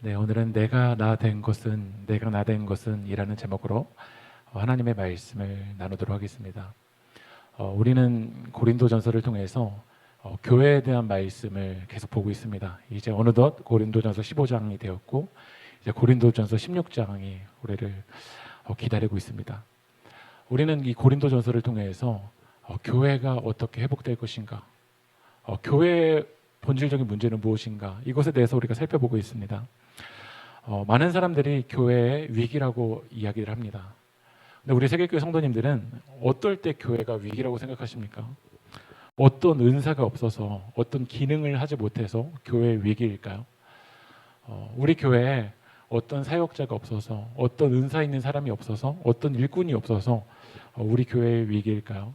네, 오늘은 내가 나 된 것은 이라는 제목으로 하나님의 말씀을 나누도록 하겠습니다. 우리는 고린도전서를 통해서 교회에 대한 말씀을 계속 보고 있습니다. 이제 어느덧 고린도전서 15장이 되었고 이제 고린도전서 16장이 우리를 기다리고 있습니다. 우리는 이 고린도전서를 통해서 교회가 어떻게 회복될 것인가, 교회의 본질적인 문제는 무엇인가, 이것에 대해서 우리가 살펴보고 있습니다. 많은 사람들이 교회의 위기라고 이야기를 합니다. 근데 우리 세계교회 성도님들은 어떨 때 교회가 위기라고 생각하십니까? 어떤 은사가 없어서, 어떤 기능을 하지 못해서 교회의 위기일까요? 우리 교회에 어떤 사역자가 없어서, 어떤 은사 있는 사람이 없어서, 어떤 일꾼이 없어서 우리 교회의 위기일까요?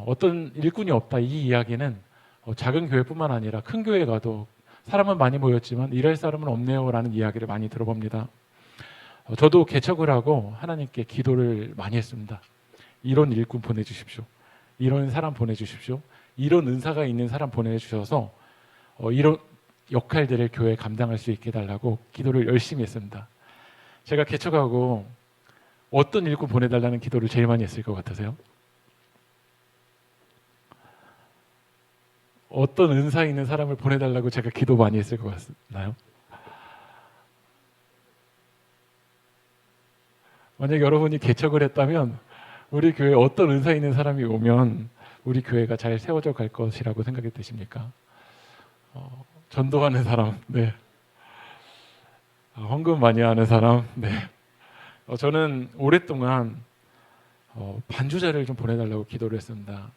어떤 일꾼이 없다, 이 이야기는 작은 교회뿐만 아니라 큰 교회에 가도 사람은 많이 모였지만 일할 사람은 없네요 라는 이야기를 많이 들어봅니다. 저도 개척을 하고 하나님께 기도를 많이 했습니다. 이런 일꾼 보내주십시오. 이런 사람 보내주십시오. 이런 은사가 있는 사람 보내주셔서 이런 역할들을 교회에 감당할 수 있게 해달라고 기도를 열심히 했습니다. 제가 개척하고 어떤 일꾼 보내달라는 기도를 제일 많이 했을 것 같으세요? 어떤 은사 있는 사람을 보내달라고 제가 기도 많이 했을 것 같나요? 만약 여러분이 개척을 했다면 우리 교회에 어떤 은사 있는 사람이 오면 우리 교회가 잘 세워져 갈 것이라고 생각이 드십니까? 전도하는 사람, 네. 헌금 많이 하는 사람, 네. 저는 오랫동안 반주자를 좀 보내달라고 기도를 했습니다.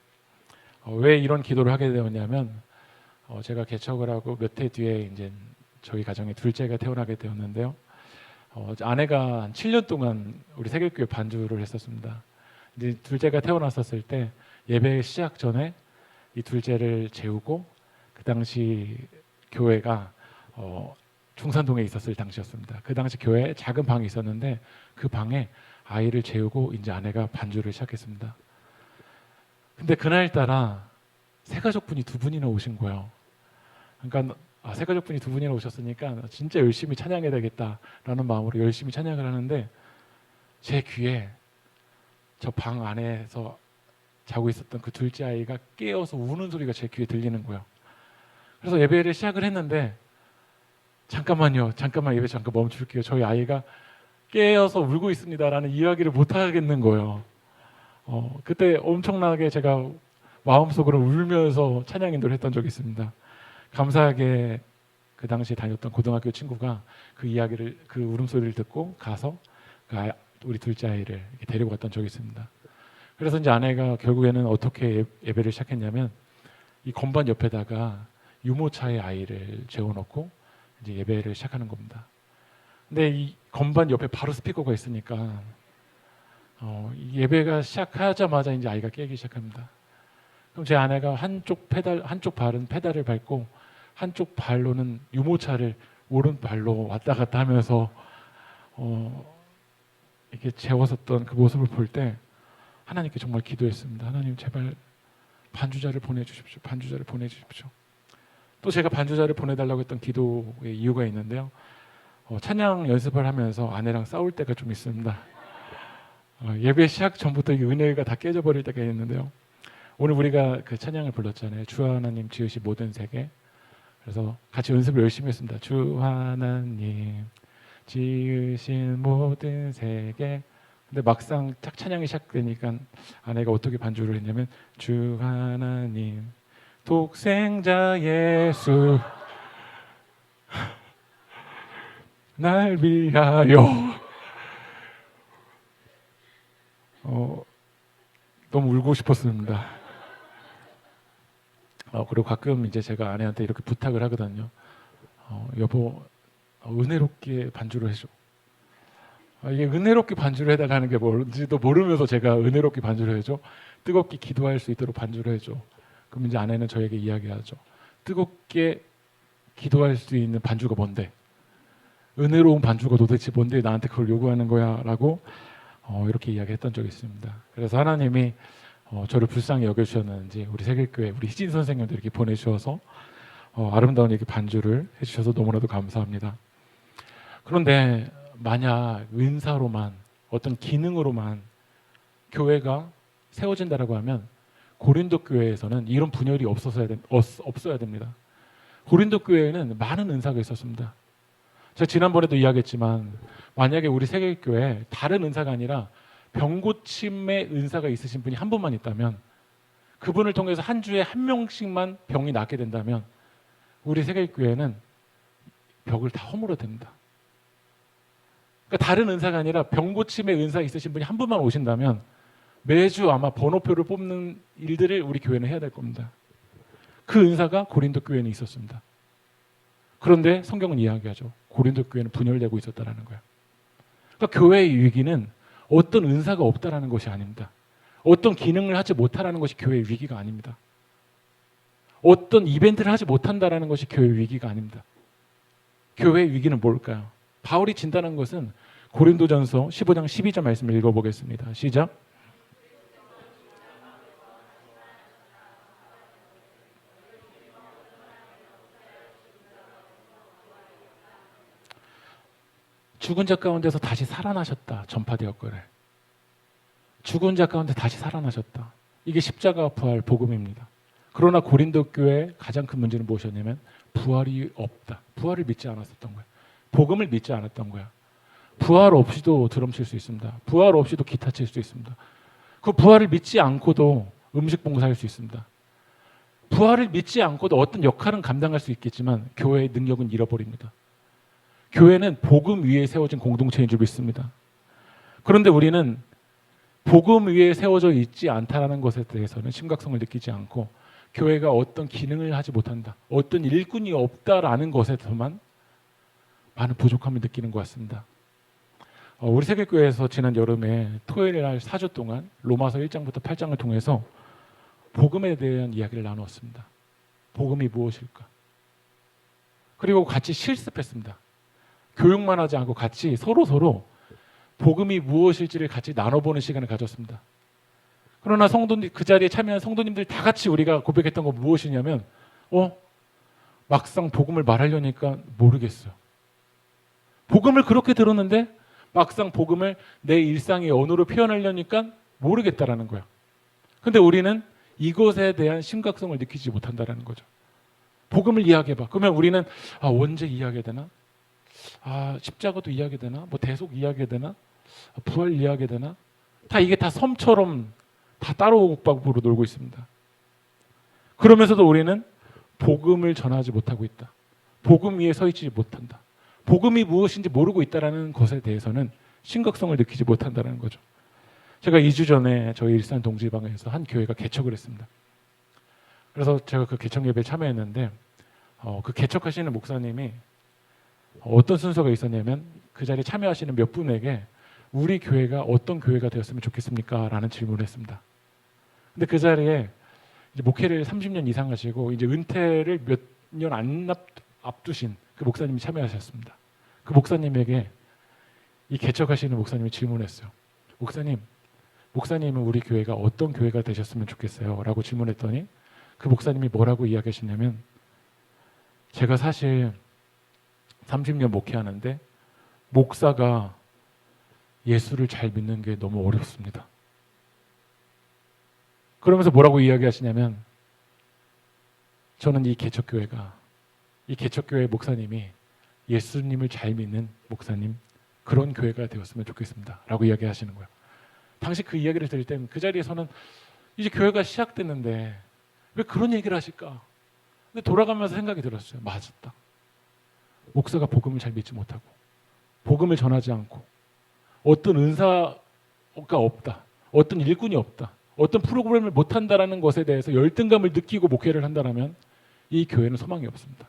왜 이런 기도를 하게 되었냐면 제가 개척을 하고 몇 해 뒤에 이제 저희 가정에 둘째가 태어나게 되었는데요. 아내가 한 7년 동안 우리 세계교회 반주를 했었습니다. 이제 둘째가 태어났었을 때 예배 시작 전에 이 둘째를 재우고, 그 당시 교회가 중산동에 있었을 당시였습니다. 그 당시 교회에 작은 방이 있었는데 그 방에 아이를 재우고 이제 아내가 반주를 시작했습니다. 근데 그날따라 새가족분이 두 분이나 오신 거예요. 그러니까 새가족분이 두 분이나 오셨으니까 진짜 열심히 찬양해야 되겠다라는 마음으로 열심히 찬양을 하는데 제 귀에 저 방 안에서 자고 있었던 그 둘째 아이가 깨어서 우는 소리가 제 귀에 들리는 거예요. 그래서 예배를 시작을 했는데 잠깐 예배 잠깐 멈출게요. 저희 아이가 깨어서 울고 있습니다라는 이야기를 못 하겠는 거예요. 그때 엄청나게 제가 마음속으로 울면서 찬양 인도를 했던 적이 있습니다. 감사하게 그 당시에 다녔던 고등학교 친구가 그 이야기를, 그 울음소리를 듣고 가서 우리 둘째 아이를 이렇게 데리고 갔던 적이 있습니다. 그래서 이제 아내가 결국에는 어떻게 예배를 시작했냐면 이 건반 옆에다가 유모차의 아이를 재워놓고 이제 예배를 시작하는 겁니다. 근데 이 건반 옆에 바로 스피커가 있으니까 예배가 시작하자마자 이제 아이가 깨기 시작합니다. 그럼 제 아내가 한쪽 발은 페달을 밟고 한쪽 발로는 유모차를 오른발로 왔다 갔다 하면서 이렇게 재웠었던 그 모습을 볼 때 하나님께 정말 기도했습니다. 하나님 제발 반주자를 보내주십시오. 반주자를 보내주십시오. 또 제가 반주자를 보내달라고 했던 기도의 이유가 있는데요. 찬양 연습을 하면서 아내랑 싸울 때가 좀 있습니다. 예배 시작 전부터 이 은혜가 다 깨져버릴 때가 있는데요. 오늘 우리가 그 찬양을 불렀잖아요. 주 하나님 지으신 모든 세계. 그래서 같이 연습을 열심히 했습니다. 주 하나님 지으신 모든 세계. 근데 막상 딱 찬양이 시작되니까 아내가 어떻게 반주를 했냐면 주 하나님 독생자 예수 날 위하여. 너무 울고 싶었습니다. 그리고 가끔 이제 제가 아내한테 이렇게 부탁을 하거든요. 여보, 은혜롭게 반주를 해줘. 이게 은혜롭게 반주를 해달라는 게 뭔지도 모르면서 제가 은혜롭게 반주를 해줘. 뜨겁게 기도할 수 있도록 반주를 해줘. 그럼 이제 아내는 저에게 이야기하죠. 뜨겁게 기도할 수 있는 반주가 뭔데? 은혜로운 반주가 도대체 뭔데 나한테 그걸 요구하는 거야? 라고 이렇게 이야기했던 적이 있습니다. 그래서 하나님이 저를 불쌍히 여겨주셨는지 우리 세계교회 우리 희진 선생님들 이렇게 보내주셔서 아름다운 이렇게 반주를 해주셔서 너무나도 감사합니다. 그런데 만약 은사로만 어떤 기능으로만 교회가 세워진다라고 하면 고린도 교회에서는 이런 분열이 없어야 됩니다. 고린도 교회에는 많은 은사가 있었습니다. 제가 지난번에도 이야기했지만 만약에 우리 세계교회에 다른 은사가 아니라 병고침의 은사가 있으신 분이 한 분만 있다면, 그분을 통해서 한 주에 한 명씩만 병이 낫게 된다면 우리 세계교회는 벽을 다 허물어야 됩니다. 그러니까 다른 은사가 아니라 병고침의 은사 있으신 분이 한 분만 오신다면 매주 아마 번호표를 뽑는 일들을 우리 교회는 해야 될 겁니다. 그 은사가 고린도 교회는 있었습니다. 그런데 성경은 이야기하죠. 고린도 교회는 분열되고 있었다라는 거예요. 그러니까 교회의 위기는 어떤 은사가 없다라는 것이 아닙니다. 어떤 기능을 하지 못하라는 것이 교회의 위기가 아닙니다. 어떤 이벤트를 하지 못한다라는 것이 교회의 위기가 아닙니다. 교회의 위기는 뭘까요? 바울이 진단한 것은 고린도전서 15장 12절 말씀을 읽어보겠습니다. 시작. 죽은 자 가운데서 다시 살아나셨다 전파되었거늘. 죽은 자 가운데 다시 살아나셨다. 이게 십자가 부활 복음입니다. 그러나 고린도 교회의 가장 큰 문제는 무엇이었냐면 부활이 없다. 부활을 믿지 않았었던 거야. 복음을 믿지 않았던 거야. 부활 없이도 드럼 칠 수 있습니다. 부활 없이도 기타 칠 수 있습니다. 그 부활을 믿지 않고도 음식 봉사할 수 있습니다. 부활을 믿지 않고도 어떤 역할은 감당할 수 있겠지만 교회의 능력은 잃어버립니다. 교회는 복음 위에 세워진 공동체인 줄 믿습니다. 그런데 우리는 복음 위에 세워져 있지 않다라는 것에 대해서는 심각성을 느끼지 않고 교회가 어떤 기능을 하지 못한다, 어떤 일꾼이 없다라는 것에서만 많은 부족함을 느끼는 것 같습니다. 우리 세계교회에서 지난 여름에 토요일 날 4주 동안 로마서 1장부터 8장을 통해서 복음에 대한 이야기를 나누었습니다. 복음이 무엇일까? 그리고 같이 실습했습니다. 교육만 하지 않고 같이 서로 복음이 무엇일지를 같이 나눠보는 시간을 가졌습니다. 그러나 성도님, 그 자리에 참여한 성도님들 다 같이 우리가 고백했던 건 무엇이냐면 막상 복음을 말하려니까 모르겠어요. 복음을 그렇게 들었는데 막상 복음을 내 일상의 언어로 표현하려니까 모르겠다라는 거야. 근데 우리는 이것에 대한 심각성을 느끼지 못한다라는 거죠. 복음을 이야기해봐. 그러면 우리는 언제 이야기해야 되나? 십자가도 이야기해야 되나? 대속 이야기해야 되나? 부활 이야기해야 되나? 이게 다 섬처럼 다 따로박으로 놀고 있습니다. 그러면서도 우리는 복음을 전하지 못하고 있다. 복음 위에 서 있지 못한다. 복음이 무엇인지 모르고 있다는 것에 대해서는 심각성을 느끼지 못한다는 거죠. 제가 2주 전에 저희 일산 동지방에서 한 교회가 개척을 했습니다. 그래서 제가 그 개척 예배에 참여했는데 그 개척하시는 목사님이 어떤 순서가 있었냐면 그 자리에 참여하시는 몇 분에게 우리 교회가 어떤 교회가 되었으면 좋겠습니까? 라는 질문을 했습니다. 근데 그 자리에 이제 목회를 30년 이상 하시고 이제 은퇴를 몇 년 안 앞두신 그 목사님이 참여하셨습니다. 그 목사님에게 이 개척하시는 목사님이 질문했어요. 목사님은 우리 교회가 어떤 교회가 되셨으면 좋겠어요? 라고 질문했더니 그 목사님이 뭐라고 이야기하시냐면 제가 사실 30년 목회하는데 목사가 예수를 잘 믿는 게 너무 어렵습니다. 그러면서 뭐라고 이야기하시냐면 저는 이 개척교회 목사님이 예수님을 잘 믿는 목사님, 그런 교회가 되었으면 좋겠습니다. 라고 이야기하시는 거예요. 당시 그 이야기를 들을 땐 그 자리에서는 이제 교회가 시작됐는데 왜 그런 얘기를 하실까? 근데 돌아가면서 생각이 들었어요. 맞았다. 목사가 복음을 잘 믿지 못하고 복음을 전하지 않고 어떤 은사가 없다, 어떤 일꾼이 없다, 어떤 프로그램을 못한다라는 것에 대해서 열등감을 느끼고 목회를 한다면 이 교회는 소망이 없습니다.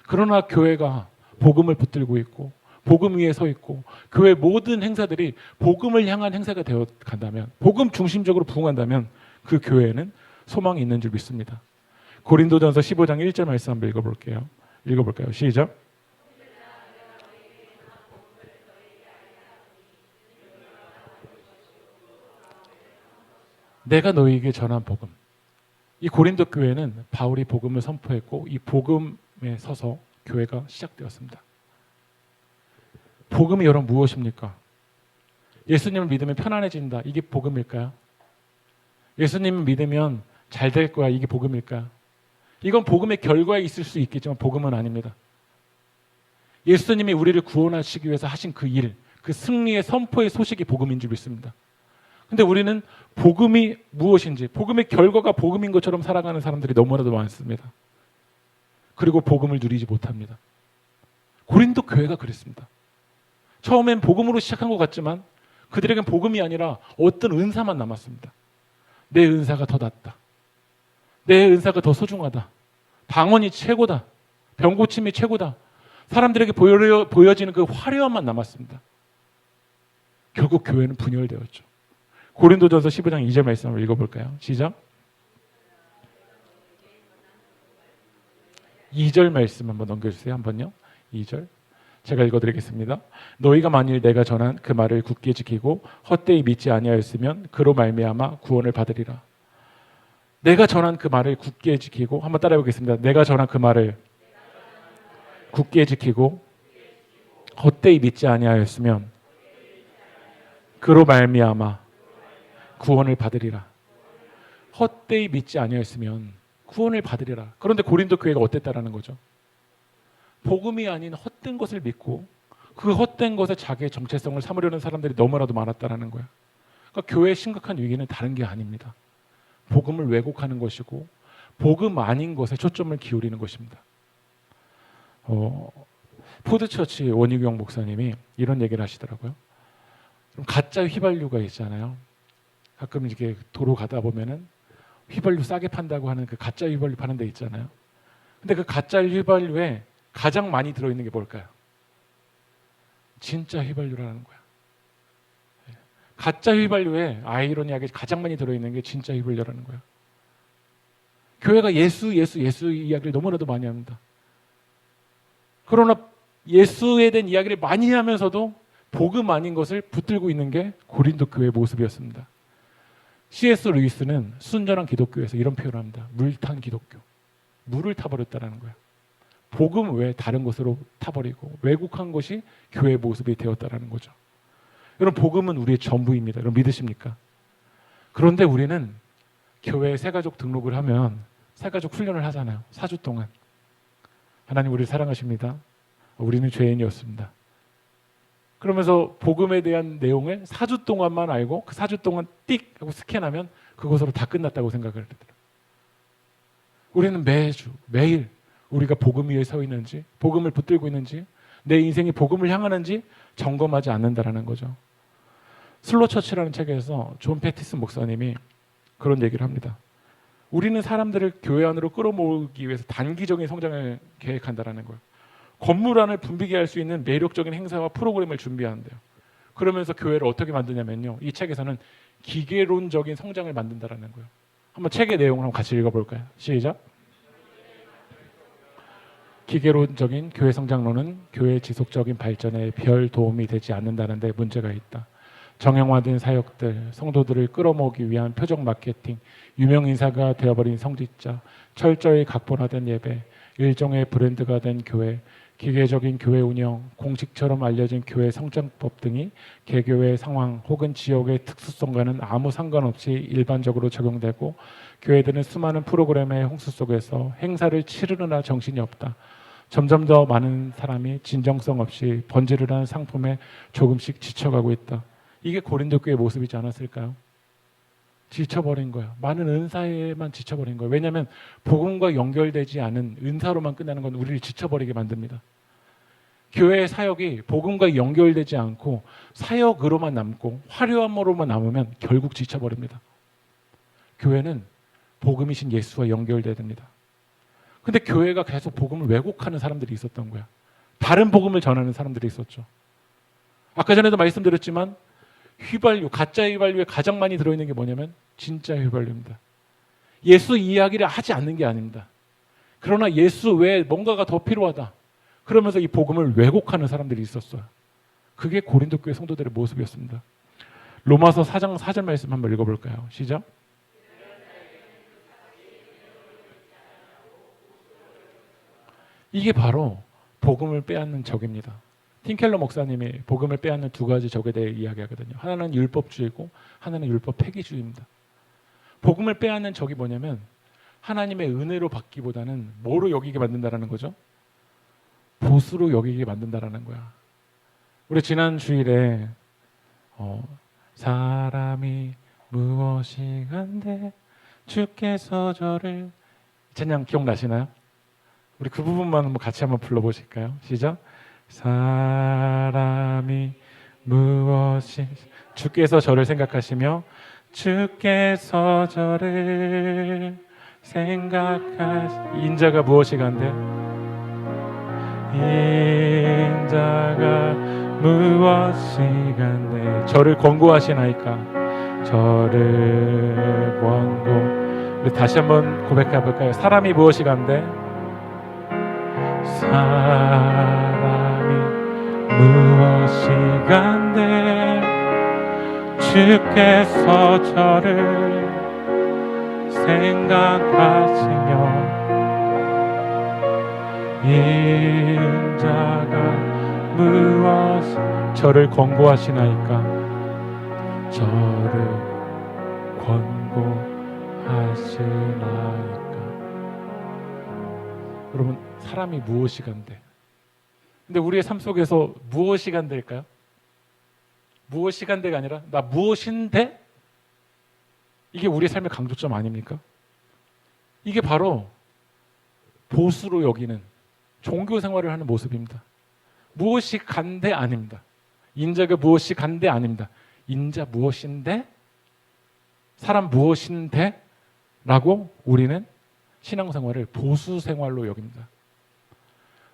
그러나 교회가 복음을 붙들고 있고 복음 위에 서 있고 교회 모든 행사들이 복음을 향한 행사가 되어 간다면, 복음 중심적으로 부흥한다면 그 교회에는 소망이 있는 줄 믿습니다. 고린도전서 15장 1절 말씀 한번 읽어볼까요? 시작. 내가 너희에게 전한 복음. 이 고린도 교회는 바울이 복음을 선포했고 이 복음에 서서 교회가 시작되었습니다. 복음이 여러분 무엇입니까? 예수님을 믿으면 편안해진다. 이게 복음일까요? 예수님을 믿으면 잘 될 거야. 이게 복음일까요? 이건 복음의 결과에 있을 수 있겠지만 복음은 아닙니다. 예수님이 우리를 구원하시기 위해서 하신 그 일, 그 승리의 선포의 소식이 복음인 줄 믿습니다. 근데 우리는 복음이 무엇인지, 복음의 결과가 복음인 것처럼 살아가는 사람들이 너무나도 많습니다. 그리고 복음을 누리지 못합니다. 고린도 교회가 그랬습니다. 처음엔 복음으로 시작한 것 같지만 그들에겐 복음이 아니라 어떤 은사만 남았습니다. 내 은사가 더 낫다. 내 은사가 더 소중하다. 방언이 최고다. 병고침이 최고다. 사람들에게 보여지는 그 화려함만 남았습니다. 결국 교회는 분열되었죠. 고린도전서 15장 2절 말씀을 읽어볼까요? 시작. 2절 말씀 한번 넘겨주세요. 한번요. 2절. 제가 읽어드리겠습니다. 너희가 만일 내가 전한 그 말을 굳게 지키고 헛되이 믿지 아니하였으면 그로 말미암아 구원을 받으리라. 내가 전한 그 말을 굳게 지키고, 한번 따라해보겠습니다. 내가 전한 그 말을 굳게 지키고 헛되이 믿지 아니하였으면 그로 말미암아 구원을 받으리라. 헛되이 믿지 아니하였으면 구원을 받으리라. 그런데 고린도 교회가 어땠다라는 거죠? 복음이 아닌 헛된 것을 믿고 그 헛된 것에 자기의 정체성을 삼으려는 사람들이 너무나도 많았다라는 거야. 그러니까 교회의 심각한 위기는 다른 게 아닙니다. 복음을 왜곡하는 것이고 복음 아닌 것에 초점을 기울이는 것입니다. 포드처치 원희경 목사님이 이런 얘기를 하시더라고요. 가짜 휘발유가 있잖아요. 가끔 이렇게 도로 가다 보면은 휘발유 싸게 판다고 하는 그 가짜 휘발유 파는 데 있잖아요. 근데 그 가짜 휘발유에 가장 많이 들어있는 게 뭘까요? 진짜 휘발유라는 거야. 가짜 휘발유에 아이러니하게 가장 많이 들어있는 게 진짜 휘발유라는 거야. 교회가 예수 이야기를 너무나도 많이 합니다. 그러나 예수에 대한 이야기를 많이 하면서도 복음 아닌 것을 붙들고 있는 게 고린도 교회의 모습이었습니다. C.S. 루이스는 순전한 기독교에서 이런 표현을 합니다. 물탄 기독교. 물을 타버렸다는 거야. 복음 외에 다른 것으로 타버리고 왜곡한 것이 교회의 모습이 되었다는 거죠. 여러분, 복음은 우리의 전부입니다. 여러분 믿으십니까? 그런데 우리는 교회에 새가족 등록을 하면 새가족 훈련을 하잖아요. 4주 동안. 하나님 우리를 사랑하십니다. 우리는 죄인이었습니다. 그러면서 복음에 대한 내용을 4주 동안만 알고 그 4주 동안 띡 하고 스캔하면 그것으로 다 끝났다고 생각을 하더라고요. 우리는 매주 매일 우리가 복음 위에 서 있는지, 복음을 붙들고 있는지, 내 인생이 복음을 향하는지 점검하지 않는다라는 거죠. 슬로 처치라는 책에서 존 패티슨 목사님이 그런 얘기를 합니다. 우리는 사람들을 교회 안으로 끌어모으기 위해서 단기적인 성장을 계획한다라는 거예요. 건물 안을 붐비게 할 수 있는 매력적인 행사와 프로그램을 준비하는데요. 그러면서 교회를 어떻게 만드냐면요. 이 책에서는 기계론적인 성장을 만든다라는 거예요. 한번 책의 내용을 한번 같이 읽어볼까요? 시작. 기계론적인 교회 성장론은 교회 지속적인 발전에 별 도움이 되지 않는다는 데 문제가 있다. 정형화된 사역들, 성도들을 끌어모으기 위한 표적 마케팅, 유명 인사가 되어버린 성직자, 철저히 각본화된 예배, 일종의 브랜드가 된 교회, 기계적인 교회 운영, 공식처럼 알려진 교회 성장법 등이 개교의 상황 혹은 지역의 특수성과는 아무 상관없이 일반적으로 적용되고 교회들은 수많은 프로그램의 홍수 속에서 행사를 치르느라 정신이 없다. 점점 더 많은 사람이 진정성 없이 번지르르한 상품에 조금씩 지쳐가고 있다. 이게 고린도 교회의 모습이지 않았을까요? 지쳐버린 거예요. 많은 은사에만 지쳐버린 거예요. 왜냐하면 복음과 연결되지 않은 은사로만 끝나는 건 우리를 지쳐버리게 만듭니다. 교회의 사역이 복음과 연결되지 않고 사역으로만 남고 화려함으로만 남으면 결국 지쳐버립니다. 교회는 복음이신 예수와 연결돼야 됩니다. 근데 교회가 계속 복음을 왜곡하는 사람들이 있었던 거야. 다른 복음을 전하는 사람들이 있었죠. 아까 전에도 말씀드렸지만 휘발유, 가짜 휘발유에 가장 많이 들어있는 게 뭐냐면 진짜 휘발유입니다. 예수 이야기를 하지 않는 게 아닙니다. 그러나 예수 외에 뭔가가 더 필요하다. 그러면서 이 복음을 왜곡하는 사람들이 있었어요. 그게 고린도 교회 성도들의 모습이었습니다. 로마서 4장 4절 말씀 한번 읽어볼까요? 시작. 이게 바로 복음을 빼앗는 적입니다. 팀켈러 목사님이 복음을 빼앗는 두 가지 적에 대해 이야기하거든요. 하나는 율법주의고 하나는 율법 폐기주의입니다. 복음을 빼앗는 적이 뭐냐면 하나님의 은혜로 받기보다는 뭐로 여기게 만든다라는 거죠? 보수로 여기게 만든다라는 거야. 우리 지난 주일에 사람이 무엇이 간데 주께서 저를 찬양 기억나시나요? 우리 그 부분만 한번 같이 한번 불러보실까요? 시작. 사람이 무엇이 주께서 저를 생각하시며 주께서 저를 인자가 무엇이 간대? 인자가 무엇이 간대? 저를 권고하시나이까? 저를 권고. 우리 다시 한번 고백해 볼까요? 사람이 무엇이 간대? 사람이 무엇이 간대? 주께서 저를 생각하시며 인자가 무엇 저를 권고하시나이까? 저를 권고하시나이까? 여러분, 사람이 무엇이 간대? 근데 우리의 삶 속에서 무엇이 간대일까요? 무엇이 간대가 아니라 나 무엇인데? 이게 우리의 삶의 강조점 아닙니까? 이게 바로 보수로 여기는 종교 생활을 하는 모습입니다. 무엇이 간대 아닙니다. 인자가 무엇이 간대 아닙니다. 인자 무엇인데? 사람 무엇인데? 라고 우리는 신앙생활을 보수 생활로 여깁니다.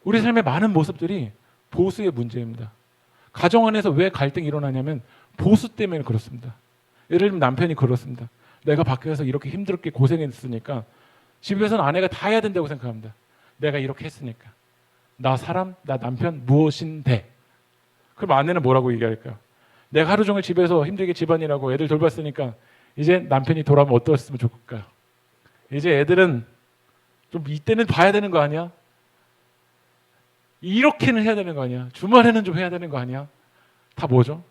우리 삶의 많은 모습들이 보수의 문제입니다. 가정 안에서 왜 갈등이 일어나냐면 보수 때문에 그렇습니다. 예를 들면 남편이 그렇습니다. 내가 밖에서 이렇게 힘들게 고생했으니까 집에서는 아내가 다 해야 된다고 생각합니다. 내가 이렇게 했으니까. 나 남편 무엇인데? 그럼 아내는 뭐라고 얘기할까요? 내가 하루 종일 집에서 힘들게 집안일하고 애들 돌봤으니까 이제 남편이 돌아오면 어떠셨으면 좋을까요? 이제 애들은 좀 이때는 봐야 되는 거 아니야? 이렇게는 해야 되는 거 아니야? 주말에는 좀 해야 되는 거 아니야? 다 뭐죠?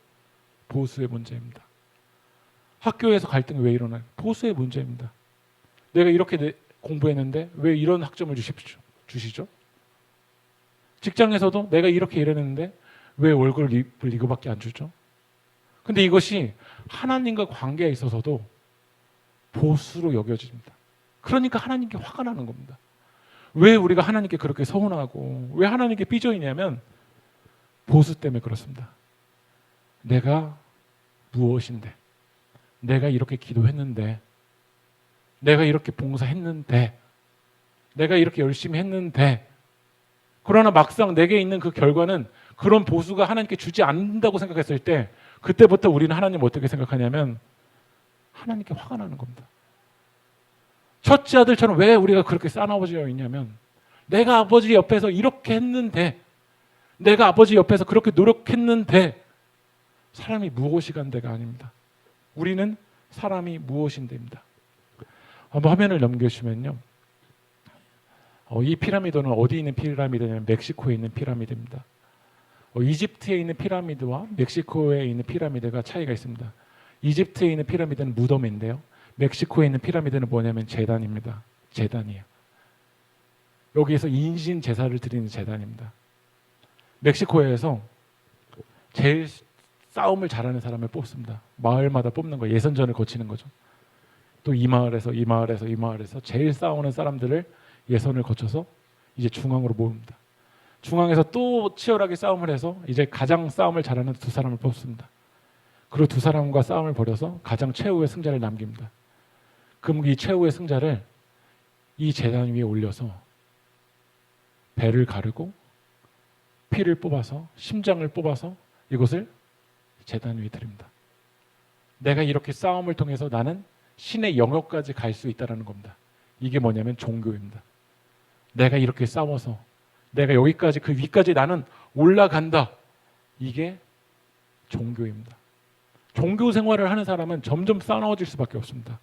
보수의 문제입니다. 학교에서 갈등이 왜 일어나요? 보수의 문제입니다. 내가 이렇게 공부했는데 왜 이런 학점을 주시죠? 직장에서도 내가 이렇게 일했는데 왜 월급을 이거밖에 안 주죠? 근데 이것이 하나님과 관계에 있어서도 보수로 여겨집니다. 그러니까 하나님께 화가 나는 겁니다. 왜 우리가 하나님께 그렇게 서운하고 왜 하나님께 삐져있냐면 보수 때문에 그렇습니다. 내가 무엇인데, 내가 이렇게 기도했는데, 내가 이렇게 봉사했는데, 내가 이렇게 열심히 했는데, 그러나 막상 내게 있는 그 결과는 그런 보수가 하나님께 주지 않는다고 생각했을 때 그때부터 우리는 하나님 어떻게 생각하냐면 하나님께 화가 나는 겁니다. 첫째 아들처럼 왜 우리가 그렇게 싸나워져 있냐면 내가 아버지 옆에서 이렇게 했는데, 내가 아버지 옆에서 그렇게 노력했는데 사람이 무엇이 간대가 아닙니다. 우리는 사람이 무엇인데입니다. 한번 화면을 넘겨주시면요. 이 피라미드는 어디 있는 피라미드냐면 멕시코에 있는 피라미드입니다. 이집트에 있는 피라미드와 멕시코에 있는 피라미드가 차이가 있습니다. 이집트에 있는 피라미드는 무덤인데요. 멕시코에 있는 피라미드는 뭐냐면 제단입니다. 제단이에요. 여기에서 인신 제사를 드리는 제단입니다. 멕시코에서 제일 싸움을 잘하는 사람을 뽑습니다. 마을마다 뽑는 거예요. 예선전을 거치는 거죠. 또 이 마을에서 이 마을에서 이 마을에서 제일 싸우는 사람들을 예선을 거쳐서 이제 중앙으로 모읍니다. 중앙에서 또 치열하게 싸움을 해서 이제 가장 싸움을 잘하는 두 사람을 뽑습니다. 그리고 두 사람과 싸움을 벌여서 가장 최후의 승자를 남깁니다. 그럼 이 최후의 승자를 이 제단 위에 올려서 배를 가르고 피를 뽑아서 심장을 뽑아서 이것을 제단 위에 드립니다. 내가 이렇게 싸움을 통해서 나는 신의 영역까지 갈 수 있다는 겁니다. 이게 뭐냐면 종교입니다. 내가 이렇게 싸워서 내가 여기까지 그 위까지 나는 올라간다. 이게 종교입니다. 종교 생활을 하는 사람은 점점 싸나워질 수밖에 없습니다.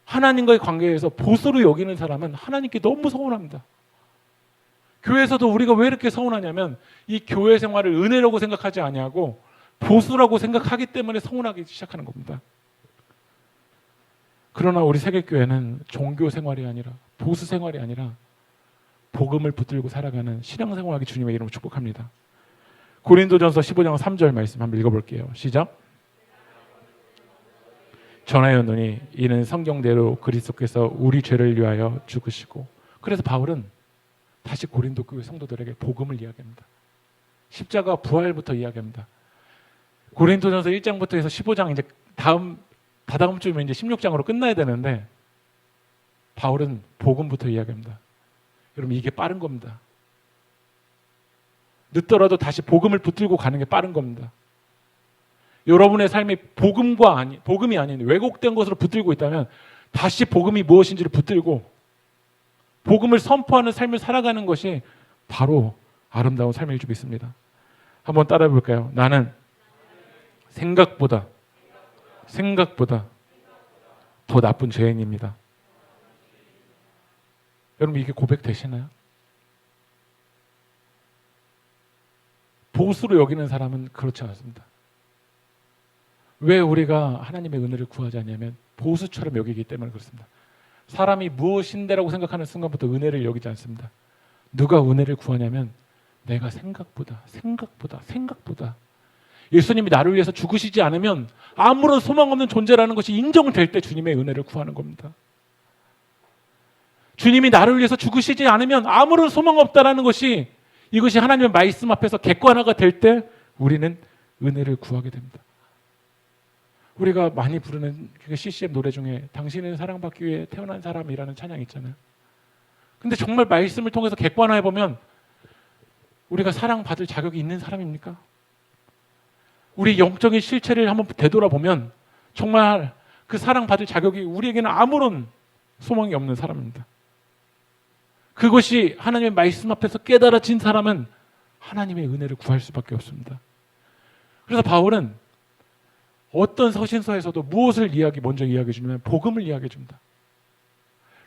하나님과의 관계에서 보수로 여기는 사람은 하나님께 너무 서운합니다. 교회에서도 우리가 왜 이렇게 서운하냐면 이 교회 생활을 은혜라고 생각하지 아니하고 보수라고 생각하기 때문에 서운하기 시작하는 겁니다. 그러나 우리 세계교회는 종교 생활이 아니라 보수 생활이 아니라 복음을 붙들고 살아가는 신앙생활하기 주님의 이름으로 축복합니다. 고린도전서 15장 3절 말씀 한번 읽어볼게요. 시작. 전하였노니 이는 성경대로 그리스도께서 우리 죄를 위하여 죽으시고. 그래서 바울은 다시 고린도 교회 성도들에게 복음을 이야기합니다. 십자가 부활부터 이야기합니다. 고린도전서 1장부터 해서 15장 이제 다다음 주면 이제 16장으로 끝나야 되는데 바울은 복음부터 이야기합니다. 여러분 이게 빠른 겁니다. 늦더라도 다시 복음을 붙들고 가는 게 빠른 겁니다. 여러분의 삶이 복음이 아닌 왜곡된 것으로 붙들고 있다면 다시 복음이 무엇인지를 붙들고 복음을 선포하는 삶을 살아가는 것이 바로 아름다운 삶일 줄 믿습니다. 한번 따라해 볼까요? 나는 생각보다 더 나쁜 죄인입니다. 여러분 이게 고백되시나요? 보수로 여기는 사람은 그렇지 않습니다. 왜 우리가 하나님의 은혜를 구하지 않냐면 보수처럼 여기기 때문에 그렇습니다. 사람이 무엇인데라고 생각하는 순간부터 은혜를 여기지 않습니다. 누가 은혜를 구하냐면 내가 생각보다 예수님이 나를 위해서 죽으시지 않으면 아무런 소망 없는 존재라는 것이 인정될 때 주님의 은혜를 구하는 겁니다. 주님이 나를 위해서 죽으시지 않으면 아무런 소망 없다라는 것이 이것이 하나님의 말씀 앞에서 객관화가 될 때 우리는 은혜를 구하게 됩니다. 우리가 많이 부르는 CCM 노래 중에 당신은 사랑받기 위해 태어난 사람이라는 찬양이 있잖아요. 근데 정말 말씀을 통해서 객관화해 보면 우리가 사랑받을 자격이 있는 사람입니까? 우리 영적인 실체를 한번 되돌아보면 정말 그 사랑받을 자격이 우리에게는 아무런 소망이 없는 사람입니다. 그것이 하나님의 말씀 앞에서 깨달아진 사람은 하나님의 은혜를 구할 수밖에 없습니다. 그래서 바울은 어떤 서신서에서도 무엇을 먼저 이야기해 주냐면 복음을 이야기해 줍니다.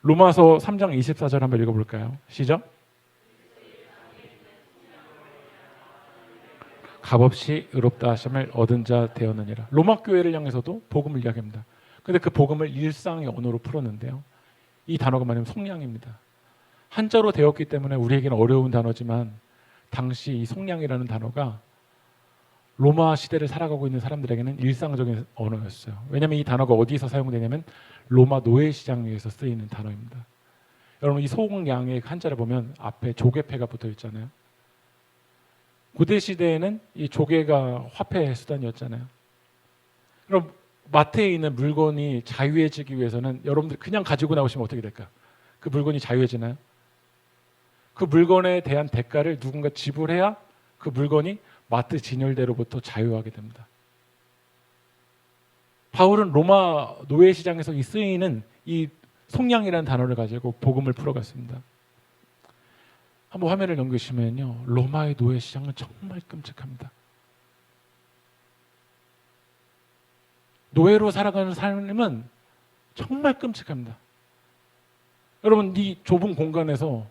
로마서 3장 24절 한번 읽어볼까요? 시작. 값없이 의롭다 하심을 얻은 자 되었느니라. 로마 교회를 향해서도 복음을 이야기합니다. 그런데 그 복음을 일상의 언어로 풀었는데요. 이 단어가 뭐냐면 속량입니다. 한자로 되었기 때문에 우리에게는 어려운 단어지만 당시 이 속량이라는 단어가 로마 시대를 살아가고 있는 사람들에게는 일상적인 언어였어요. 왜냐하면 이 단어가 어디서 사용되냐면 로마 노예시장에서 쓰이는 단어입니다. 여러분 이 속량의 한자를 보면 앞에 조개패가 붙어 있잖아요. 고대 시대에는 이 조개가 화폐 수단이었잖아요. 그럼 마트에 있는 물건이 자유해지기 위해서는 여러분들 그냥 가지고 나오시면 어떻게 될까? 그 물건이 자유해지나요? 그 물건에 대한 대가를 누군가 지불해야 그 물건이 마트 진열대로부터 자유하게 됩니다. 바울은 로마 노예시장에서 쓰이는 이 속량이라는 단어를 가지고 복음을 풀어갔습니다. 한번 화면을 넘기시면요. 로마의 노예시장은 정말 끔찍합니다. 노예로 살아가는 삶은 정말 끔찍합니다. 여러분 이 좁은 공간에서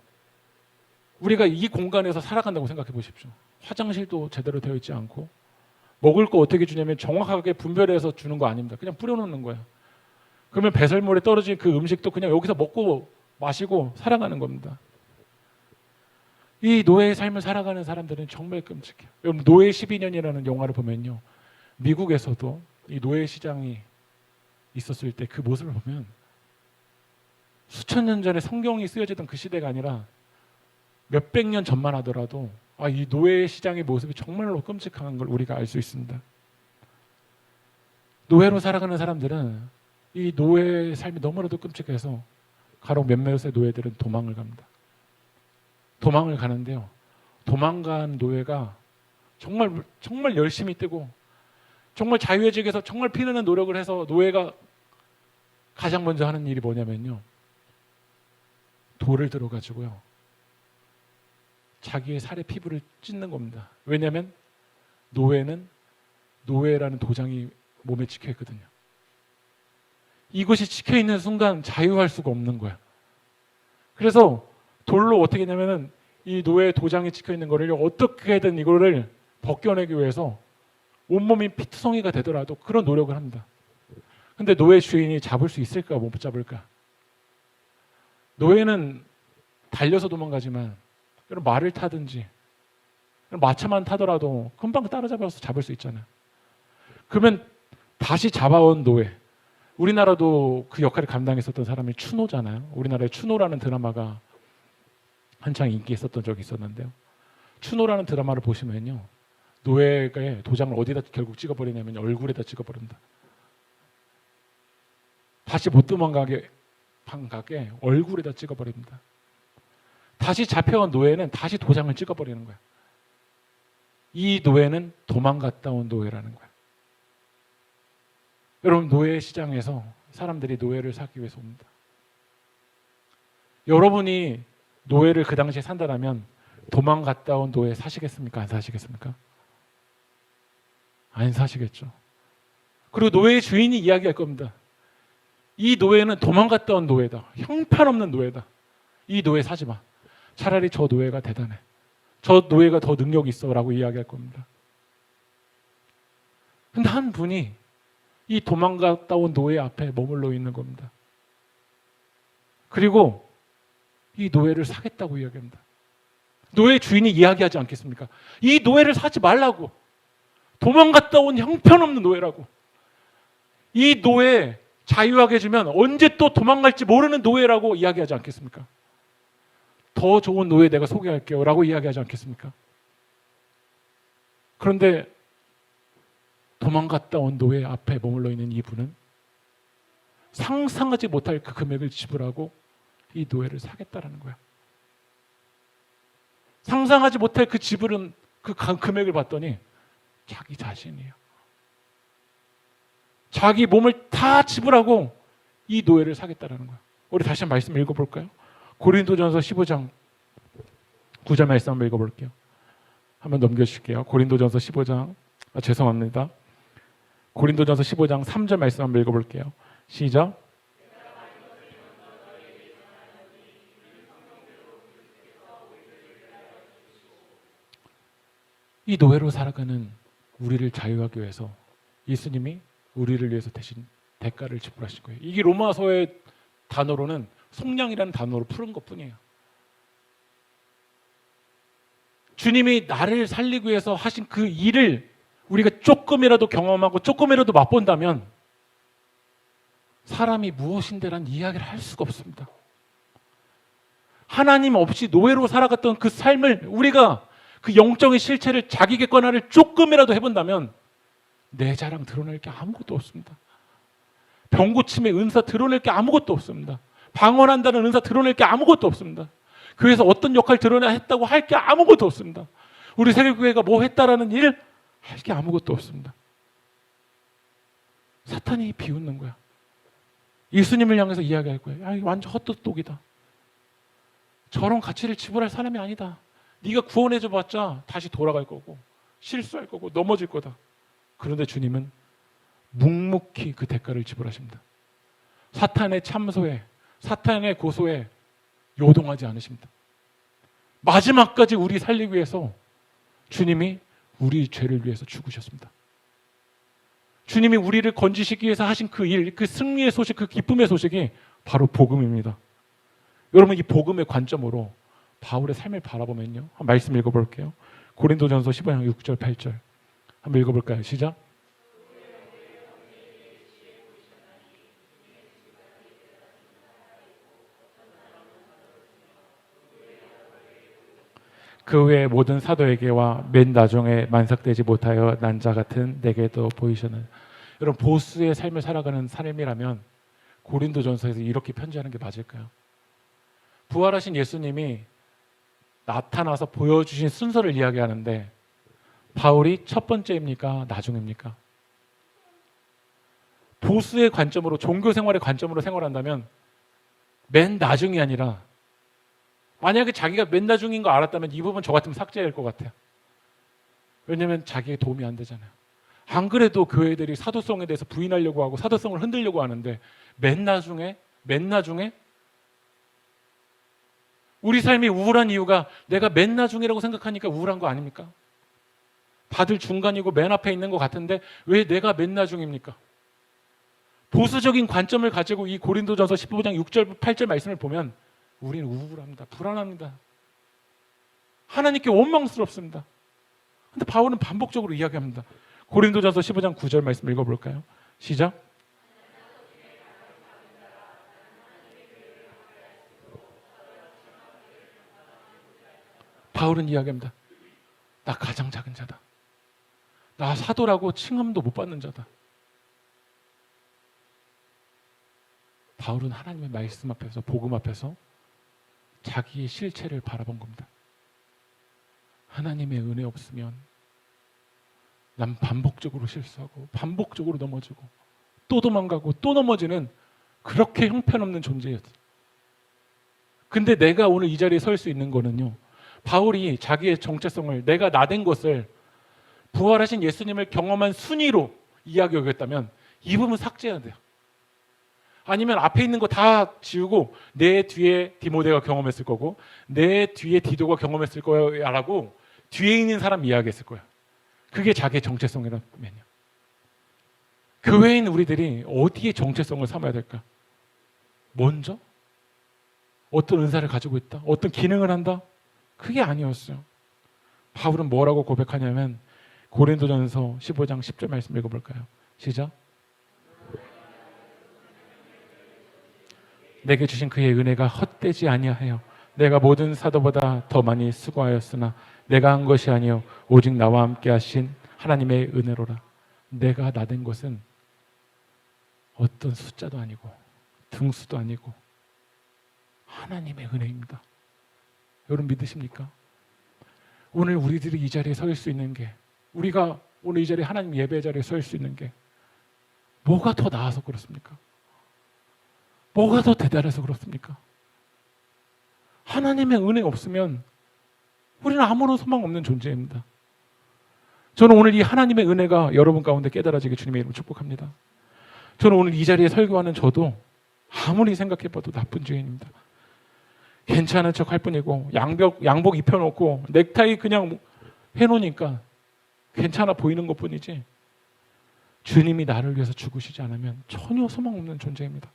우리가 이 공간에서 살아간다고 생각해 보십시오. 화장실도 제대로 되어 있지 않고 먹을 거 어떻게 주냐면 정확하게 분별해서 주는 거 아닙니다. 그냥 뿌려놓는 거예요. 그러면 배설물에 떨어진 그 음식도 그냥 여기서 먹고 마시고 살아가는 겁니다. 이 노예의 삶을 살아가는 사람들은 정말 끔찍해요. 여러분 노예 12년이라는 영화를 보면요. 미국에서도 이 노예 시장이 있었을 때 그 모습을 보면 수천 년 전에 성경이 쓰여지던 그 시대가 아니라 몇백 년 전만 하더라도 이 노예 시장의 모습이 정말로 끔찍한 걸 우리가 알 수 있습니다. 노예로 살아가는 사람들은 이 노예의 삶이 너무나도 끔찍해서 가령 몇몇의 노예들은 도망을 갑니다. 도망을 가는데요. 도망간 노예가 정말 열심히 뛰고 정말 자유해지기 위해서 정말 피나는 노력을 해서 노예가 가장 먼저 하는 일이 뭐냐면요. 돌을 들어가지고요. 자기의 살에 피부를 찢는 겁니다. 왜냐하면 노예는 노예라는 도장이 몸에 찍혀 있거든요. 이것이 찍혀 있는 순간 자유할 수가 없는 거야. 그래서 돌로 어떻게 했냐면은 이 노예 도장이 찍혀 있는 거를 어떻게든 이거를 벗겨내기 위해서 온몸이 피투성이가 되더라도 그런 노력을 합니다. 근데 노예 주인이 잡을 수 있을까 못 잡을까? 노예는 달려서 도망가지만 말을 타든지 마차만 타더라도 금방 따라잡아서 잡을 수 있잖아요. 그러면 다시 잡아온 노예, 우리나라도 그 역할을 감당했었던 사람이 추노잖아요. 우리나라에 추노라는 드라마가 한창 인기 있었던 적이 있었는데요. 추노라는 드라마를 보시면요, 노예의 도장을 어디다 결국 찍어버리냐면 얼굴에다 찍어버린다. 다시 못 도망가게 얼굴에다 찍어버립니다. 다시 잡혀온 노예는 다시 도장을 찍어버리는 거야. 이 노예는 도망갔다 온 노예라는 거야. 여러분, 노예 시장에서 사람들이 노예를 사기 위해서 옵니다. 여러분이 노예를 그 당시에 산다라면 도망갔다 온 노예 사시겠습니까? 안 사시겠습니까? 안 사시겠죠. 그리고 노예의 주인이 이야기할 겁니다. 이 노예는 도망갔다 온 노예다. 형편없는 노예다. 이 노예 사지 마. 차라리 저 노예가 대단해. 저 노예가 더 능력이 있어 라고 이야기할 겁니다. 근데 한 분이 이 도망갔다 온 노예 앞에 머물러 있는 겁니다. 그리고 이 노예를 사겠다고 이야기합니다. 노예 주인이 이야기하지 않겠습니까? 이 노예를 사지 말라고. 도망갔다 온 형편없는 노예라고. 이 노예 자유하게 해주면 언제 또 도망갈지 모르는 노예라고 이야기하지 않겠습니까? 더 좋은 노예 내가 소개할게요 라고 이야기하지 않겠습니까? 그런데 도망갔다 온 노예 앞에 머물러 있는 이분은 상상하지 못할 그 금액을 지불하고 이 노예를 사겠다라는 거야. 상상하지 못할 그 지불은 그 금액을 봤더니 자기 자신이에요. 자기 몸을 다 지불하고 이 노예를 사겠다라는 거야. 우리 다시 한번 말씀 읽어볼까요? 고린도전서 15장 9절 말씀 한번 읽어볼게요. 한번 넘겨주실게요. 고린도전서 15장 죄송합니다. 고린도전서 15장 3절 말씀 한번 읽어볼게요. 시작. 이 노예로 살아가는 우리를 자유하기 위해서 예수님이 우리를 위해서 대신 대가를 지불하신 거예요. 이게 로마서의 단어로는 속량이라는 단어로 푸른 것뿐이에요. 주님이 나를 살리기 위해서 하신 그 일을 우리가 조금이라도 경험하고 조금이라도 맛본다면 사람이 무엇인데란 이야기를 할 수가 없습니다. 하나님 없이 노예로 살아갔던 그 삶을 우리가 그 영적인 실체를 자기 객관화를 조금이라도 해본다면 내 자랑 드러낼 게 아무것도 없습니다. 병 고침의 은사 드러낼 게 아무것도 없습니다. 방언한다는 은사 드러낼 게 아무것도 없습니다. 교회에서 어떤 역할 드러내야 했다고 할 게 아무것도 없습니다. 우리 세계교회가 뭐 했다라는 일 할 게 아무것도 없습니다. 사탄이 비웃는 거야. 예수님을 향해서 이야기할 거예요. 야, 이거 완전 헛똑똑이다. 저런 가치를 지불할 사람이 아니다. 네가 구원해줘 봤자 다시 돌아갈 거고 실수할 거고 넘어질 거다. 그런데 주님은 묵묵히 그 대가를 지불하십니다. 사탄의 참소에, 사탄의 고소에 요동하지 않으십니다. 마지막까지 우리 살리기 위해서 주님이 우리 죄를 위해서 죽으셨습니다. 주님이 우리를 건지시기 위해서 하신 그 일, 그 승리의 소식, 그 기쁨의 소식이 바로 복음입니다. 여러분, 이 복음의 관점으로 바울의 삶을 바라보면요, 한 말씀 읽어볼게요. 고린도전서 15장 6절 8절 한번 읽어볼까요? 시작. 그 외의 모든 사도에게와 맨 나중에 만삭되지 못하여 난 자 같은 내게도 보이시는. 여러분, 보스의 삶을 살아가는 삶이라면 고린도전서에서 이렇게 편지하는 게 맞을까요? 부활하신 예수님이 나타나서 보여주신 순서를 이야기하는데 바울이 첫 번째입니까? 나중입니까? 보스의 관점으로, 종교 생활의 관점으로 생활한다면 맨 나중이 아니라, 만약에 자기가 맨 나중인 거 알았다면 이 부분 저 같으면 삭제할 것 같아요. 왜냐하면 자기에 도움이 안 되잖아요. 안 그래도 교회들이 사도성에 대해서 부인하려고 하고 사도성을 흔들려고 하는데 맨 나중에 우리 삶이 우울한 이유가 내가 맨 나중이라고 생각하니까 우울한 거 아닙니까? 다들 중간이고 맨 앞에 있는 것 같은데 왜 내가 맨 나중입니까? 보수적인 관점을 가지고 이 고린도전서 15장 6절 8절 말씀을 보면 우리는 우울합니다. 불안합니다. 하나님께 원망스럽습니다. 근데 바울은 반복적으로 이야기합니다. 고린도전서 15장 9절 말씀 읽어볼까요? 시작. 바울은 이야기합니다. 나 가장 작은 자다. 나 사도라고 칭함도 못 받는 자다. 바울은 하나님의 말씀 앞에서, 복음 앞에서 자기의 실체를 바라본 겁니다. 하나님의 은혜 없으면 난 반복적으로 실수하고 반복적으로 넘어지고 또 도망가고 또 넘어지는 그렇게 형편없는 존재였어요. 근데 내가 오늘 이 자리에 설 수 있는 거는요, 바울이 자기의 정체성을, 내가 나된 것을 부활하신 예수님을 경험한 순위로 이야기하겠다면 이 부분 삭제해야 돼요. 아니면 앞에 있는 거 다 지우고 내 뒤에 디모데가 경험했을 거고 내 뒤에 디도가 경험했을 거야 라고 뒤에 있는 사람 이야기했을 거예요. 그게 자기의 정체성이라면요. 교회에 있는 우리들이 어디에 정체성을 삼아야 될까? 먼저? 어떤 은사를 가지고 있다? 어떤 기능을 한다? 그게 아니었어요. 바울은 뭐라고 고백하냐면 고린도전서 15장 10절 말씀 읽어볼까요? 시작. 내게 주신 그의 은혜가 헛되지 아니하여 내가 모든 사도보다 더 많이 수고하였으나 내가 한 것이 아니요 오직 나와 함께 하신 하나님의 은혜로라. 내가 나된 것은 어떤 숫자도 아니고 등수도 아니고 하나님의 은혜입니다. 여러분 믿으십니까? 오늘 우리들이 이 자리에 설 수 있는 게, 우리가 오늘 이 자리에 하나님 예배 자리에 설 수 있는 게 뭐가 더 나아서 그렇습니까? 뭐가 더 대단해서 그렇습니까? 하나님의 은혜 없으면 우리는 아무런 소망 없는 존재입니다. 저는 오늘 이 하나님의 은혜가 여러분 가운데 깨달아지게 주님의 이름으로 축복합니다. 저는 오늘 이 자리에 설교하는 저도 아무리 생각해봐도 나쁜 죄인입니다. 괜찮은 척 할 뿐이고 양복 입혀놓고 넥타이 그냥 해놓으니까 괜찮아 보이는 것뿐이지 주님이 나를 위해서 죽으시지 않으면 전혀 소망 없는 존재입니다.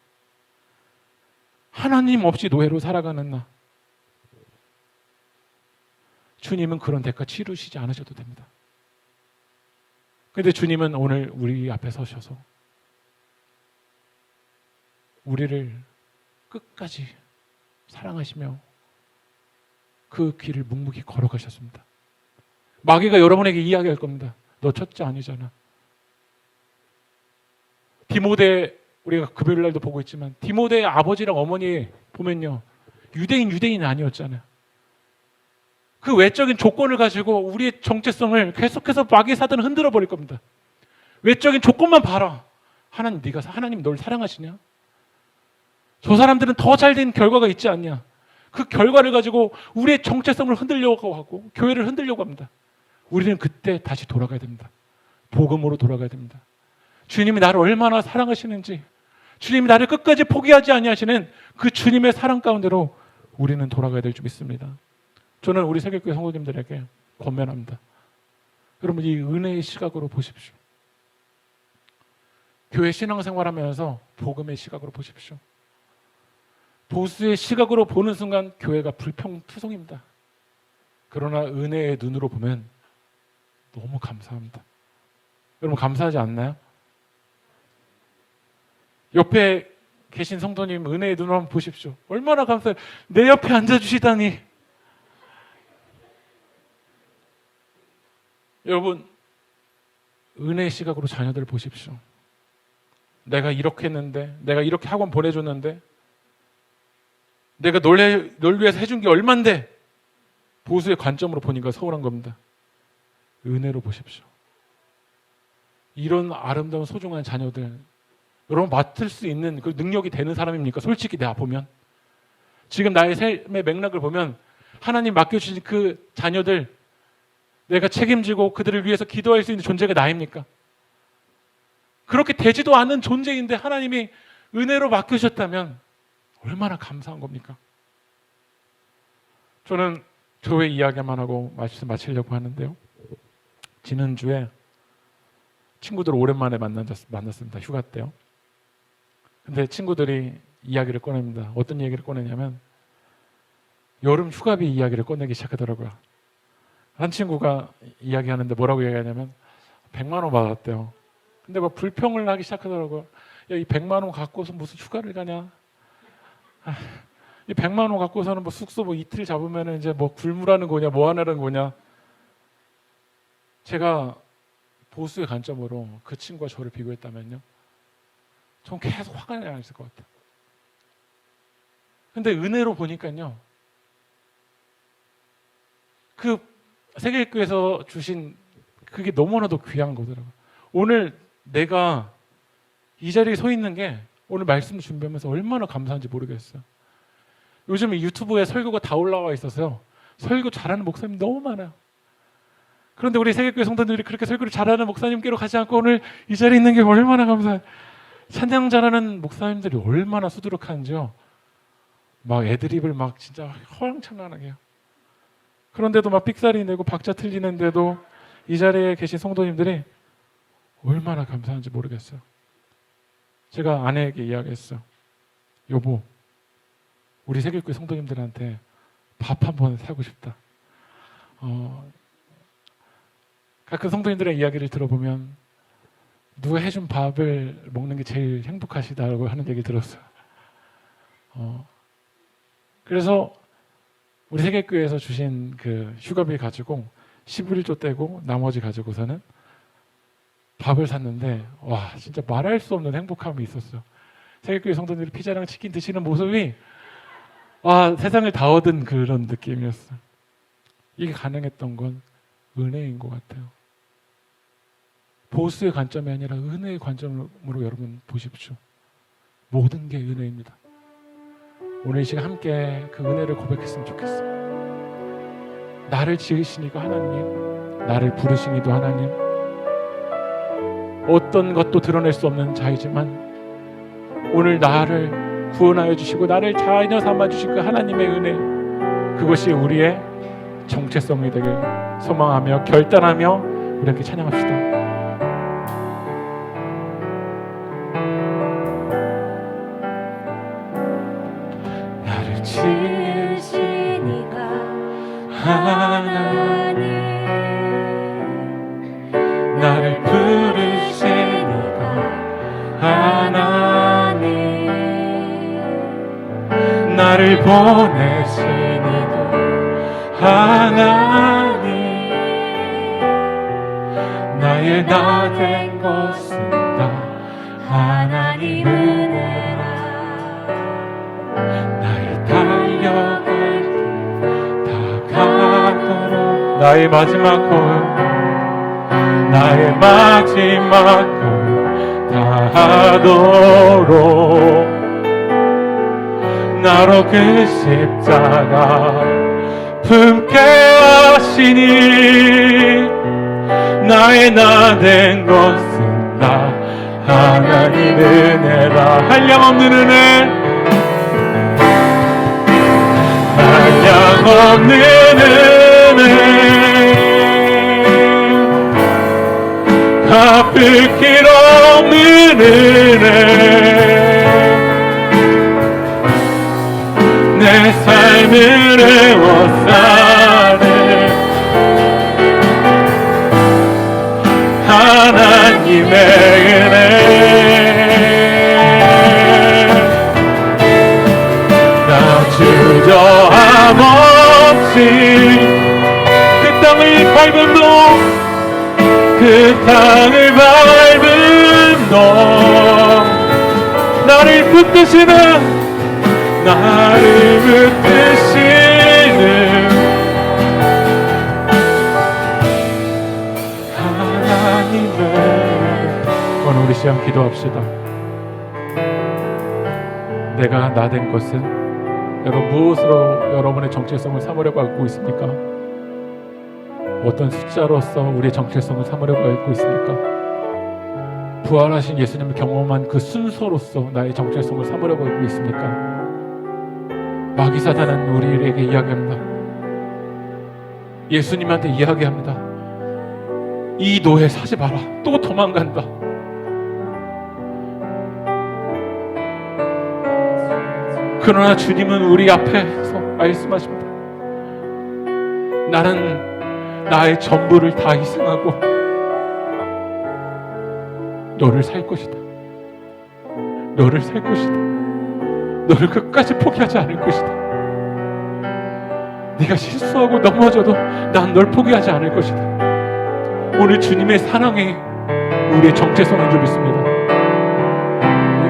하나님 없이 노예로 살아가는 나, 주님은 그런 대가 치르시지 않으셔도 됩니다. 그런데 주님은 오늘 우리 앞에 서셔서 우리를 끝까지 사랑하시며 그 길을 묵묵히 걸어가셨습니다. 마귀가 여러분에게 이야기할 겁니다. 너 첫째 아니잖아. 디모데, 우리가 금요일 날도 보고 있지만 디모데의 아버지랑 어머니 보면요, 유대인 아니었잖아요. 그 외적인 조건을 가지고 우리의 정체성을 계속해서 마귀의 사단은 흔들어 버릴 겁니다. 외적인 조건만 봐라. 하나님 널 사랑하시냐? 저 사람들은 더 잘된 결과가 있지 않냐? 그 결과를 가지고 우리의 정체성을 흔들려고 하고 교회를 흔들려고 합니다. 우리는 그때 다시 돌아가야 됩니다. 복음으로 돌아가야 됩니다. 주님이 나를 얼마나 사랑하시는지, 주님이 나를 끝까지 포기하지 아니하시는 그 주님의 사랑 가운데로 우리는 돌아가야 될 줄 믿습니다. 저는 우리 세계교회 성도님들에게 권면합니다. 여러분, 이 은혜의 시각으로 보십시오. 교회 신앙생활하면서 복음의 시각으로 보십시오. 보수의 시각으로 보는 순간 교회가 불평투성입니다. 그러나 은혜의 눈으로 보면 너무 감사합니다. 여러분 감사하지 않나요? 옆에 계신 성도님 은혜의 눈으로 한번 보십시오. 얼마나 감사해요. 내 옆에 앉아주시다니. 여러분, 은혜의 시각으로 자녀들을 보십시오. 내가 이렇게 했는데, 내가 이렇게 학원 보내줬는데, 내가 널 위해서 해준 게 얼만데, 보수의 관점으로 보니까 서운한 겁니다. 은혜로 보십시오. 이런 아름다운 소중한 자녀들, 여러분 맡을 수 있는 그 능력이 되는 사람입니까? 솔직히 내가 보면 지금 나의 삶의 맥락을 보면 하나님 맡겨주신 그 자녀들 내가 책임지고 그들을 위해서 기도할 수 있는 존재가 나입니까? 그렇게 되지도 않은 존재인데 하나님이 은혜로 맡겨주셨다면 얼마나 감사한 겁니까? 저는 교회 이야기만 하고 말씀 마치려고 하는데요. 지난주에 친구들 오랜만에 만났습니다. 휴가 때요. 근데 친구들이 이야기를 꺼냅니다. 어떤 얘기를 꺼내냐면 여름 휴가비 이야기를 꺼내기 시작하더라고요. 한 친구가 이야기하는데 뭐라고 이야기하냐면 100만 원 받았대요. 근데 막 불평을 하기 시작하더라고요. 야, 이 100만 원 갖고서 무슨 휴가를 가냐? 이 100만 원 갖고서는 뭐 숙소 뭐 이틀 잡으면 이제 뭐 굶으라는 거냐, 뭐 하라는 거냐? 제가 보수의 관점으로 그 친구와 저를 비교했다면요, 전 계속 화가 나 있을 것 같아요. 근데 은혜로 보니까요, 그 세계교회에서 주신 그게 너무나도 귀한 거더라고요. 오늘 내가 이 자리에 서 있는 게 오늘 말씀 준비하면서 얼마나 감사한지 모르겠어요. 요즘 유튜브에 설교가 다 올라와 있어서요, 설교 잘하는 목사님 너무 많아요. 그런데 우리 세계교회 성도들이 그렇게 설교를 잘하는 목사님께로 가지 않고 오늘 이 자리에 있는 게 얼마나 감사해요. 찬양 잘하는 목사님들이 얼마나 수두룩한지요. 막 애드립을 막 진짜 허황창란하게 해요. 그런데도 막 삑사리 내고 박자 틀리는데도 이 자리에 계신 성도님들이 얼마나 감사한지 모르겠어요. 제가 아내에게 이야기했어요. 여보, 우리 세계교회 성도님들한테 밥 한 번 사고 싶다. 가끔 성도님들의 이야기를 들어보면 누가 해준 밥을 먹는 게 제일 행복하시다고 하는 얘기 들었어요. 그래서 우리 세계교회에서 주신 그 휴가비 가지고 11조 떼고 나머지 가지고서는 밥을 샀는데, 와, 진짜 말할 수 없는 행복함이 있었어요. 세계교회 성도들이 피자랑 치킨 드시는 모습이, 와, 세상을 다 얻은 그런 느낌이었어요. 이게 가능했던 건 은혜인 것 같아요. 보수의 관점이 아니라 은혜의 관점으로 여러분 보십시오. 모든 게 은혜입니다. 오늘 이 시간 함께 그 은혜를 고백했으면 좋겠어요. 나를 지으신 이가 하나님, 나를 부르신 이도 하나님, 어떤 것도 드러낼 수 없는 자이지만 오늘 나를 구원하여 주시고 나를 자녀 삼아 주신 그 하나님의 은혜, 그것이 우리의 정체성이 되길 소망하며 결단하며 이렇게 찬양합시다. 나를 지으신 이가 하나님, 나를 부르신 이가 하나님, 나를 보내신 이도 하나님, 나의 나 된 것은 다 하나님 은혜라. 나의 달려갈 길 다 가도록, 나의 마지막 고요, 나의 마지막 걸 다 하도록, 나로 그 십자가 품게 하시니 나의 나 된 것은 다 하나님 은혜라. 한량없는 은혜, 한량없는 은혜, 갚을 길 없는 은혜, 내 삶을 애워싸는 하나님의 은혜. 나 주저함 없이 그 땅을 밟음도, 그 땅을 밟음도 나를 붙드시는, 나를 붙드시는 하나님을. 오늘 우리 시간 기도합시다. 내가 나 된 것은 여러분 무엇으로 여러분의 정체성을 삼으려고 하고 있습니까? 어떤 숫자로서 우리의 정체성을 삼으려고 하고 있습니까? 부활하신 예수님을 경험한 그 순서로서 나의 정체성을 삼으려고 하고 있습니까? 마귀 사단은 우리에게 이야기합니다. 예수님한테 이야기합니다. 이 노예 사지 마라. 또 도망간다. 그러나 주님은 우리 앞에서 말씀하십니다. 나는 나의 전부를 다 희생하고 너를 살 것이다. 너를 살 것이다. 너를 끝까지 포기하지 않을 것이다. 네가 실수하고 넘어져도 난 널 포기하지 않을 것이다. 오늘 주님의 사랑이 우리의 정체성인 줄 믿습니다.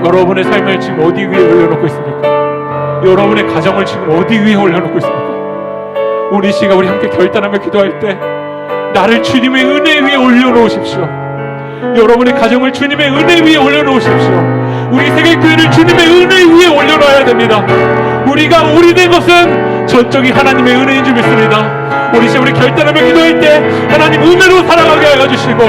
여러분의 삶을 지금 어디 위에 올려놓고 있습니까? 여러분의 가정을 지금 어디 위에 올려놓고 있습니까? 우리 시간 우리 함께 결단하며 기도할 때 나를 주님의 은혜 위에 올려놓으십시오. 여러분의 가정을 주님의 은혜 위에 올려놓으십시오. 우리 세계교회를 주님의 은혜 위에 올려놓아야 됩니다. 우리가 올인된 것은 전적인 하나님의 은혜인 줄 믿습니다. 우리 시간 우리 결단하며 기도할 때 하나님 은혜로 살아가게 하여 주시고,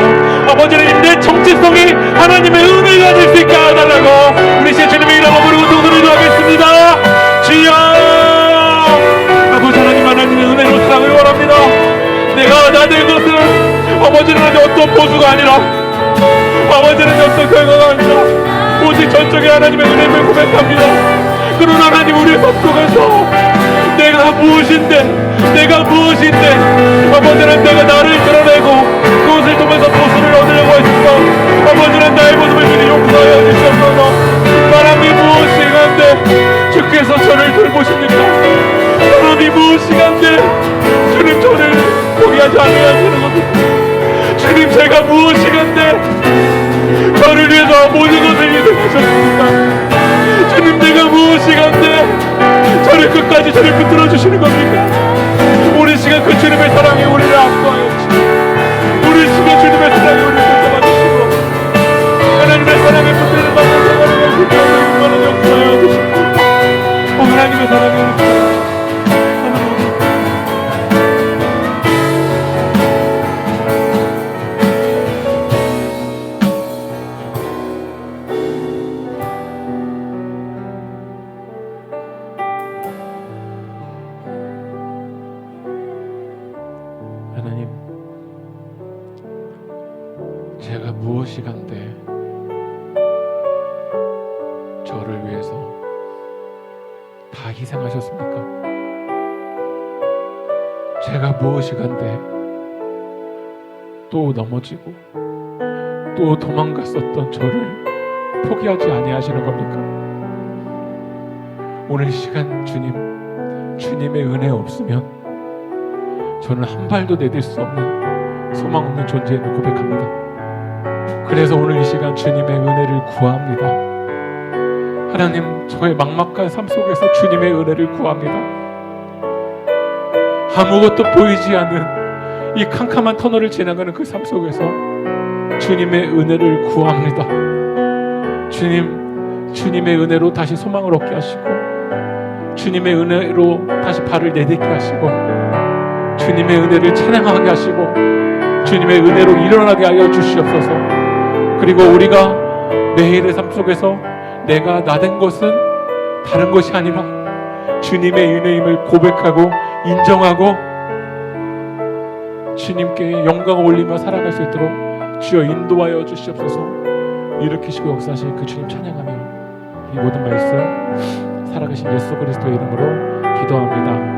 아버지는 내 정체성이 하나님의 은혜가 될 수 있게 하달라고 우리 시간 주님의 이름으로 부르고 동선을 기도하겠습니다. 주여, 아버지 하나님의 은혜로 살아가길 원합니다. 내가 나될 것은 아버지는 어떤 보수가 아니라, 아버지는 어떤 결과가 아니라 오직 전적인 하나님의 은혜를 고백합니다. 그러나 하나님 우리의 삶 속에서 내가 무엇인데 아버지는 내가 나를 드러내고 그것을 통해서 보수를 얻으려고 했어. 아버지는 나의 모습을 주님 용서하여 주시옵소서. 사람이 무엇이간데 주께서 저를 돌보십니까? 사람이 무엇이간데 주님 저를 포기하지 않아야 하시는 겁니다. 주님 제가 무엇이간데 저를 위해서 모든 것을 희생하셨습니까? 주님 내가 무엇이간데 저를 끝까지 저를 붙들어 주시는 겁니까? 우리 시간 그 주님의 사랑이 우리를 압도하여 주시고, 우리 시간 주님의 사랑이 우리를 붙잡아 주시고, 하나님의 사랑에 붙들는 만한 생활을 붙들어 주시는 역사하여 주시고, 하나님의 사랑이 우리를 붙들어 주시고, 제가 무엇이간데 저를 위해서 다 희생하셨습니까? 제가 무엇이간데 또 넘어지고 또 도망갔었던 저를 포기하지 아니하시는 겁니까? 오늘 시간 주님의 은혜 없으면 저는 한 발도 내딜 수 없는 소망 없는 존재임을 고백합니다. 그래서 오늘 이 시간 주님의 은혜를 구합니다. 하나님, 저의 막막한 삶 속에서 주님의 은혜를 구합니다. 아무것도 보이지 않는 이 캄캄한 터널을 지나가는 그 삶 속에서 주님의 은혜를 구합니다. 주님의 은혜로 다시 소망을 얻게 하시고, 주님의 은혜로 다시 발을 내딛게 하시고, 주님의 은혜를 찬양하게 하시고, 주님의 은혜로 일어나게 하여 주시옵소서. 그리고 우리가 매일의 삶 속에서 내가 나된 것은 다른 것이 아니라 주님의 은혜임을 고백하고 인정하고 주님께 영광을 올리며 살아갈 수 있도록 주여 인도하여 주시옵소서. 일으키시고 역사하신 그 주님 찬양하며 이 모든 말씀 살아계신 예수 그리스도의 이름으로 기도합니다.